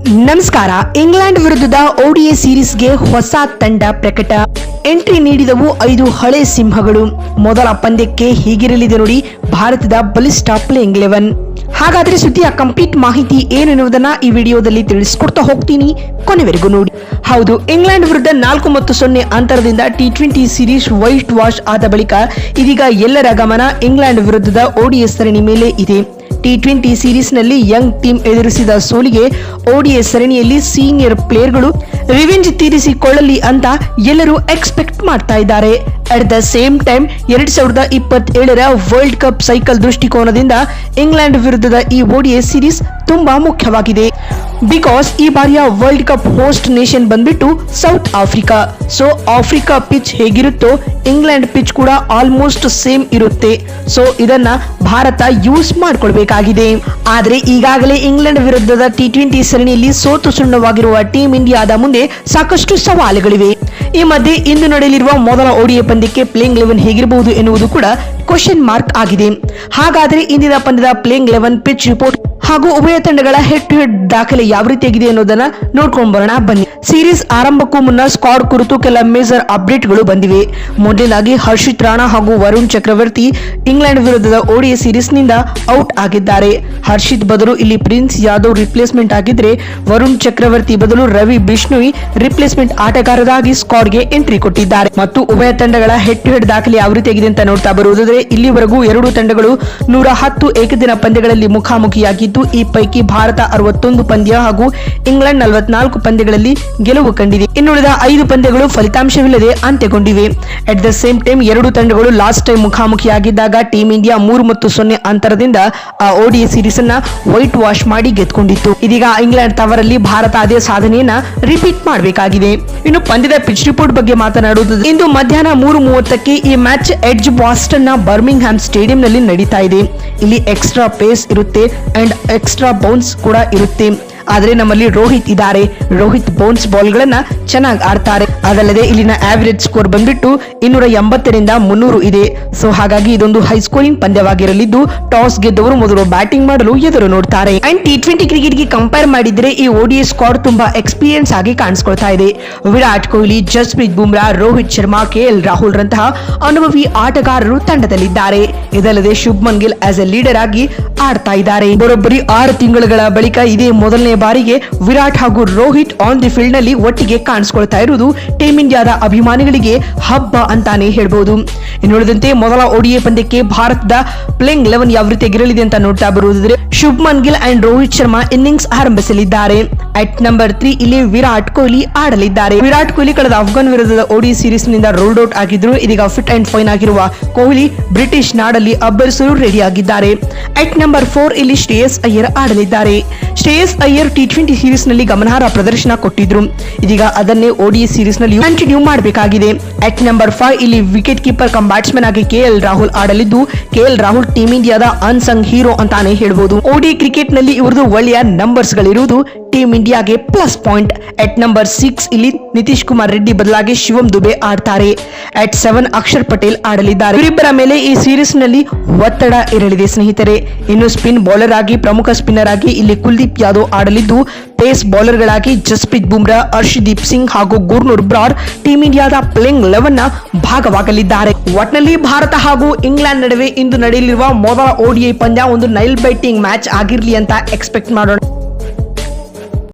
ನಮಸ್ಕಾರ. ಇಂಗ್ಲೆಂಡ್ ವಿರುದ್ಧದ ಓಡಿಐ ಸೀರೀಸ್ಗೆ ಹೊಸ ತಂಡ ಪ್ರಕಟ. ಎಂಟ್ರಿ ನೀಡಿದವು 5 ಹಳೆ ಸಿಂಹಗಳು. ಮೊದಲ ಪಂದ್ಯಕ್ಕೆ ಹೀಗಿರಲಿದೆ ನೋಡಿ ಭಾರತದ ಬಲಿಷ್ಠ ಪ್ಲೇಯಿಂಗ್ 11. ಹಾಗಾದ್ರೆ ಸುದ್ದಿಯ ಕಂಪ್ಲೀಟ್ ಮಾಹಿತಿ ಏನೆನ್ನುವುದನ್ನ ಈ ವಿಡಿಯೋದಲ್ಲಿ ತಿಳಿಸ್ಕೊಡ್ತಾ ಹೋಗ್ತೀನಿ, ಕೊನೆವರೆಗೂ ನೋಡಿ. ಹೌದು, ಇಂಗ್ಲೆಂಡ್ ವಿರುದ್ಧ 4-0 ಅಂತರದಿಂದ T20 ಸೀರೀಸ್ ವೈಟ್ ವಾಶ್ ಆದ ಬಳಿಕ ಇದೀಗ ಎಲ್ಲರ ಗಮನ ಇಂಗ್ಲೆಂಡ್ ವಿರುದ್ಧದ ಓಡಿಐ ಸರಣಿ ಮೇಲೆ ಇದೆ. T20 ಸೀರೀಸ್ನಲ್ಲಿ ಯಂಗ್ ಟೀಮ್ ಎದುರಿಸಿದ ಸೋಲಿಗೆ ಓಡಿಐ ಸರಣಿಯಲ್ಲಿ ಸೀನಿಯರ್ ಪ್ಲೇಯರ್ಗಳು ರಿವೆಂಜ್ ತೀರಿಸಿಕೊಳ್ಳಲಿ ಅಂತ ಎಲ್ಲರೂ ಎಕ್ಸ್ಪೆಕ್ಟ್ ಮಾಡ್ತಾ ಇದ್ದಾರೆ. ಅಟ್ ದ ಸೇಮ್ ಟೈಮ್ 2027ರ ವರ್ಲ್ಡ್ ಕಪ್ ಸೈಕಲ್ ದೃಷ್ಟಿಕೋನದಿಂದ ಇಂಗ್ಲೆಂಡ್ ವಿರುದ್ಧದ ಈ ಓಡಿಐ ಸೀರೀಸ್ ತುಂಬಾ ಮುಖ್ಯವಾಗಿದೆ. ಬಿಕಾಸ್ ಈ ಬಾರಿಯ ವರ್ಲ್ಡ್ ಕಪ್ ಹೋಸ್ಟ್ ನೇಷನ್ ಬಂದ್ಬಿಟ್ಟು South Africa. So Africa pitch ಹೇಗಿರುತ್ತೋ ಇಂಗ್ಲೆಂಡ್ ಪಿಚ್ ಕೂಡ ಆಲ್ಮೋಸ್ಟ್ ಸೇಮ್ ಇರುತ್ತೆ. ಸೊ ಇದನ್ನ ಭಾರತ ಯೂಸ್ ಮಾಡ್ಕೊಳ್ಬೇಕಾಗಿದೆ. ಆದ್ರೆ ಈಗಾಗಲೇ ಇಂಗ್ಲೆಂಡ್ ವಿರುದ್ಧದ T20 ಸರಣಿಯಲ್ಲಿ ಸೋತು ಸುಣ್ಣವಾಗಿರುವ ಟೀಮ್ ಇಂಡಿಯಾದ ಮುಂದೆ ಸಾಕಷ್ಟು ಸವಾಲುಗಳಿವೆ. ಈ ಮಧ್ಯೆ ಇಂದು ನಡೆಯಲಿರುವ ಮೊದಲ ಓಡಿಐ ಪಂದ್ಯಕ್ಕೆ ಪ್ಲೇಯಿಂಗ್ 11 ಹೇಗಿರಬಹುದು ಎನ್ನುವುದು ಕೂಡ ಕ್ವಶನ್ ಮಾರ್ಕ್ ಆಗಿದೆ. ಹಾಗಾದ್ರೆ ಇಂದಿನ ಪಂದ್ಯದ ಪ್ಲೇಯಿಂಗ್ 11 ಪಿಚ್ ರಿಪೋರ್ಟ್ ಹಾಗೂ ಉಭಯ ತಂಡಗಳ ಹೆಡ್ ಟು ಹೆಡ್ ದಾಖಲೆ ಯಾವ ರೀತಿಯಾಗಿದೆ ಅನ್ನೋದನ್ನ ನೋಡ್ಕೊಂಡು ಬರೋಣ ಬನ್ನಿ. ಸೀರೀಸ್ ಆರಂಭಕ್ಕೂ ಮುನ್ನ ಸ್ಕ್ವಾಡ್ ಕುರಿತು ಕೆಲ ಮೇಜರ್ ಅಪ್ಡೇಟ್ಗಳು ಬಂದಿವೆ. ಮೊದಲನೇದಾಗಿ ಹರ್ಷಿತ್ ರಾಣಾ ಹಾಗೂ ವರುಣ್ ಚಕ್ರವರ್ತಿ ಇಂಗ್ಲೆಂಡ್ ವಿರುದ್ಧದ ಓಡಿಐ ಸೀರೀಸ್ ನಿಂದ ಔಟ್ ಆಗಿದ್ದಾರೆ. ಹರ್ಷಿತ್ ಬದಲು ಇಲ್ಲಿ ಪ್ರಿನ್ಸ್ ಯಾದವ್ ರಿಪ್ಲೇಸ್ಮೆಂಟ್ ಆಗಿದ್ರೆ, ವರುಣ್ ಚಕ್ರವರ್ತಿ ಬದಲು ರವಿ ಬಿಷ್ಣೋಯ್ ರಿಪ್ಲೇಸ್ಮೆಂಟ್ ಆಟಗಾರರಾಗಿ ಸ್ಕ್ವಾಡ್ಗೆ ಎಂಟ್ರಿ ಕೊಟ್ಟಿದ್ದಾರೆ. ಮತ್ತು ಉಭಯ ತಂಡಗಳ ಹೆಡ್ ಟು ಹೆಡ್ ದಾಖಲೆ ಯಾವ ರೀತಿಯಾಗಿದೆ ಅಂತ ನೋಡ್ತಾ ಬರುವುದಾದ್ರೆ, ಇಲ್ಲಿವರೆಗೂ ಎರಡೂ ತಂಡಗಳು 110 ಏಕದಿನ ಪಂದ್ಯಗಳಲ್ಲಿ ಮುಖಾಮುಖಿಯಾಗಿದ್ದು, ಈ ಪೈಕಿ ಭಾರತ 61 ಪಂದ್ಯ ಹಾಗೂ ಇಂಗ್ಲೆಂಡ್ 44 ಪಂದ್ಯಗಳಲ್ಲಿ ಗೆಲುವು ಕಂಡಿದೆ. ಇನ್ನುಳಿದ 5 ಪಂದ್ಯಗಳು ಫಲಿತಾಂಶವಿಲ್ಲದೆ ಅಂತ್ಯಗೊಂಡಿವೆ. ಅಟ್ ದ ಸೇಮ್ ಟೈಮ್ ಎರಡೂ ತಂಡಗಳು ಲಾಸ್ಟ್ ಟೈಮ್ ಮುಖಾಮುಖಿಯಾಗಿದ್ದಾಗ ಟೀಮ್ ಇಂಡಿಯಾ 3-0 ಅಂತರದಿಂದ ಆ ಓಡಿಐ ಸೀರೀಸ್ ಅನ್ನ ವೈಟ್ ವಾಶ್ ಮಾಡಿ ಗೆದ್ದುಕೊಂಡಿತ್ತು. ಇದೀಗ ಇಂಗ್ಲೆಂಡ್ ತವರಲ್ಲಿ ಭಾರತ ಅದೇ ಸಾಧನೆಯನ್ನ ರಿಪೀಟ್ ಮಾಡಬೇಕಾಗಿದೆ. ಇನ್ನು ಪಂದ್ಯದ ಪಿಚ್ ರಿಪೋರ್ಟ್ ಬಗ್ಗೆ ಮಾತನಾಡುವುದು, ಇಂದು ಮಧ್ಯಾಹ್ನ 3:30ಕ್ಕೆ ಈ ಮ್ಯಾಚ್ ಎಡ್ಜ್ ಬಾಸ್ಟನ್ ನ ಬರ್ಮಿಂಗ್ಹ್ಯಾಮ್ ಸ್ಟೇಡಿಯಂ ನಲ್ಲಿ ನಡೀತಾ ಇದೆ. ಇಲ್ಲಿ ಎಕ್ಸ್ಟ್ರಾ ಪೇಸ್ ಇರುತ್ತೆ ಅಂಡ್ ಎಕ್ಸ್ಟ್ರಾ ಬೌನ್ಸ್ ಕೂಡ ಇರುತ್ತೆ. ಆದ್ರೆ ನಮ್ಮಲ್ಲಿ ರೋಹಿತ್ ಇದ್ದಾರೆ. ರೋಹಿತ್ ಬೌನ್ಸ್ ಬಾಲ್ ಗಳನ್ನ ಚೆನ್ನಾಗಿ ಆಡ್ತಾರೆ. ಅದಲ್ಲದೆ ಇಲ್ಲಿನ ಆವರೇಜ್ ಸ್ಕೋರ್ ಬಂದ್ಬಿಟ್ಟು 280ರಿಂದ 300 ಇದೆ. ಸೊ ಹಾಗಾಗಿ ಇದೊಂದು ಹೈ ಸ್ಕೋರಿಂಗ್ ಪಂದ್ಯವಾಗಿರಲಿದ್ದು, ಟಾಸ್ ಗೆದ್ದವರು ಮೊದಲು ಬ್ಯಾಟಿಂಗ್ ಮಾಡಲು ಎದುರು ನೋಡ್ತಾರೆ. ಅಂಡ್ T20 ಕ್ರಿಕೆಟ್ ಗೆ ಕಂಪೇರ್ ಮಾಡಿದ್ರೆ ಈ ಓಡಿಐ ಸ್ಕ್ವಾಡ್ ತುಂಬಾ ಎಕ್ಸ್ಪೀರಿಯನ್ಸ್ ಆಗಿ ಕಾಣಿಸ್ಕೊಳ್ತಾ ಇದೆ. ವಿರಾಟ್ ಕೊಹ್ಲಿ, ಜಸ್ಪ್ರೀತ್ ಬುಮ್ರಾ, ರೋಹಿತ್ ಶರ್ಮಾ, KL ರಾಹುಲ್ ರಂತಹ ಅನುಭವಿ ಆಟಗಾರರು ತಂಡದಲ್ಲಿದ್ದಾರೆ. ಇದಲ್ಲದೆ Shubman Gill as A leader ಆಗಿ ಆಡ್ತಾ ಇದ್ದಾರೆ. ಬರೋಬ್ಬರಿ 6 ತಿಂಗಳುಗಳ ಬಳಿಕ ಇದೇ ಮೊದಲನೇ ಬಾರಿಗೆ ವಿರಾಟ್ ಹಾಗೂ ರೋಹಿತ್ ಆನ್ ದಿ ಫೀಲ್ಡ್ ನಲ್ಲಿ ಒಟ್ಟಿಗೆ ಕಾಣಿಸಿಕೊಳ್ತಾ ಇರುವುದು ಟೀಮ್ ಇಂಡಿಯಾದ ಅಭಿಮಾನಿಗಳಿಗೆ ಹಬ್ಬ ಅಂತಾನೆ ಹೇಳ್ಬಹುದು. ಇನ್ನುಳಿದಂತೆ ಮೊದಲ ಓಡಿಐ ಪಂದ್ಯಕ್ಕೆ ಭಾರತದ ಪ್ಲೇಯಿಂಗ್ 11 ಯಾವ ರೀತಿಯಾಗಿರಲಿದೆ ಅಂತ ನೋಡ್ತಾ ಬರುವುದಾದ್ರೆ, ಶುಭ್ಮನ್ ಗಿಲ್ ಅಂಡ್ ರೋಹಿತ್ ಶರ್ಮಾ ಇನ್ನಿಂಗ್ಸ್ ಆರಂಭಿಸಲಿದ್ದಾರೆ. ಅಟ್ ನಂಬರ್ 3 ಇಲ್ಲಿ ವಿರಾಟ್ ಕೊಹ್ಲಿ ಆಡಲಿದ್ದಾರೆ. ವಿರಾಟ್ ಕೊಹ್ಲಿ ಕಳೆದ ಅಫ್ಘಾನ್ ವಿರುದ್ಧದ ಓಡಿಐ ಸೀರೀಸ್ ನಿಂದ ರೋಲ್ಡ್ ಔಟ್ ಆಗಿದ್ರು. ಇದೀಗ ಫಿಟ್ ಅಂಡ್ ಫೈನ್ ಆಗಿರುವ ಕೊಹ್ಲಿ ಬ್ರಿಟಿಷ್ ನಾಡಲ್ಲಿ ಅಬ್ಬರಿಸಲು ರೆಡಿ ಆಗಿದ್ದಾರೆ. ಅಟ್ ನಂಬರ್ 4 ಇಲ್ಲಿ ಶ್ರೇಯಸ್ ಅಯ್ಯರ್ ಆಡಲಿದ್ದಾರೆ. ಶ್ರೇಯಸ್ ಅಯ್ಯರ್ T20 ಸೀರೀಸ್ ನಲ್ಲಿ ಗಮನಾರ್ಹ ಪ್ರದರ್ಶನ ಕೊಟ್ಟಿದ್ರು. ಇದೀಗ ಅದನ್ನೇ ಓಡಿಐ ಸೀರೀಸ್ ನಲ್ಲಿ ಕಂಟಿನ್ಯೂ ಮಾಡಬೇಕಾಗಿದೆ. ಅಟ್ ನಂಬರ್ 5 ಇಲ್ಲಿ ವಿಕೆಟ್ ಕೀಪರ್ ಕಮ್ ಬ್ಯಾಟ್ಸ್ಮನ್ ಆಗಿ KL ರಾಹುಲ್ ಆಡಲಿದ್ದು, KL ರಾಹುಲ್ ಟೀಮ್ ಇಂಡಿಯಾದ ಅನ್ಸಂಗ್ ಹೀರೋ ಅಂತಾನೆ ಹೇಳ್ಬಹುದು. ಓಡಿಐ ಕ್ರಿಕೆಟ್ ನಲ್ಲಿ ಇವರದು ಒಳ್ಳೆಯ ನಂಬರ್ಸ್ ಗಳಿರುವುದು ಟೀಮ್ ಇಂಡಿಯಾಗೆ ಪ್ಲಸ್ ಪಾಯಿಂಟ್. ಅಟ್ ನಂಬರ್ 6 ಇಲ್ಲಿ ನಿತೀಶ್ ಕುಮಾರ್ ರೆಡ್ಡಿ ಬದಲಾಗಿ ಶಿವಮ್ ದುಬೆ ಆಡ್ತಾರೆ. ಅಟ್ 7 ಅಕ್ಷರ್ ಪಟೇಲ್ ಆಡಲಿದ್ದಾರೆ. ಇವರಿಬ್ಬರ ಮೇಲೆ ಈ ಸೀರೀಸ್ ನಲ್ಲಿ ಒತ್ತಡ ಇರಲಿದೆ ಸ್ನೇಹಿತರೆ. ಇನ್ನು ಸ್ಪಿನ್ ಬೌಲರ್ ಆಗಿ ಪ್ರಮುಖ ಸ್ಪಿನ್ನರ್ ಆಗಿ ಇಲ್ಲಿ ಕುಲ್ದೀಪ್ ಯಾದವ್ ಆಡಲಿದ್ದು, ಪೇಸ್ ಬೌಲರ್ ಗಳಾಗಿ ಜಸ್ಪ್ರೀತ್ ಬುಮ್ರಾ, ಹರ್ಷದೀಪ್ ಸಿಂಗ್ ಹಾಗೂ ಗುರ್ನೂರ್ ಬ್ರಾರ್ ಟೀಮ್ ಇಂಡಿಯಾದ ಪ್ಲೇಯಿಂಗ್ 11 ನ ಭಾಗವಾಗಲಿದ್ದಾರೆ. ಒಟ್ನಲ್ಲಿ ಭಾರತ ಹಾಗೂ ಇಂಗ್ಲೆಂಡ್ ನಡುವೆ ಇಂದು ನಡೆಯಲಿರುವ ಮೊದಲ ಓಡಿಐ ಪಂದ್ಯ ಒಂದು ನೈಲ್ ಬೈಟಿಂಗ್ ಮ್ಯಾಚ್ ಆಗಿರ್ಲಿ ಅಂತ ಎಕ್ಸ್ಪೆಕ್ಟ್ ಮಾಡೋಣ.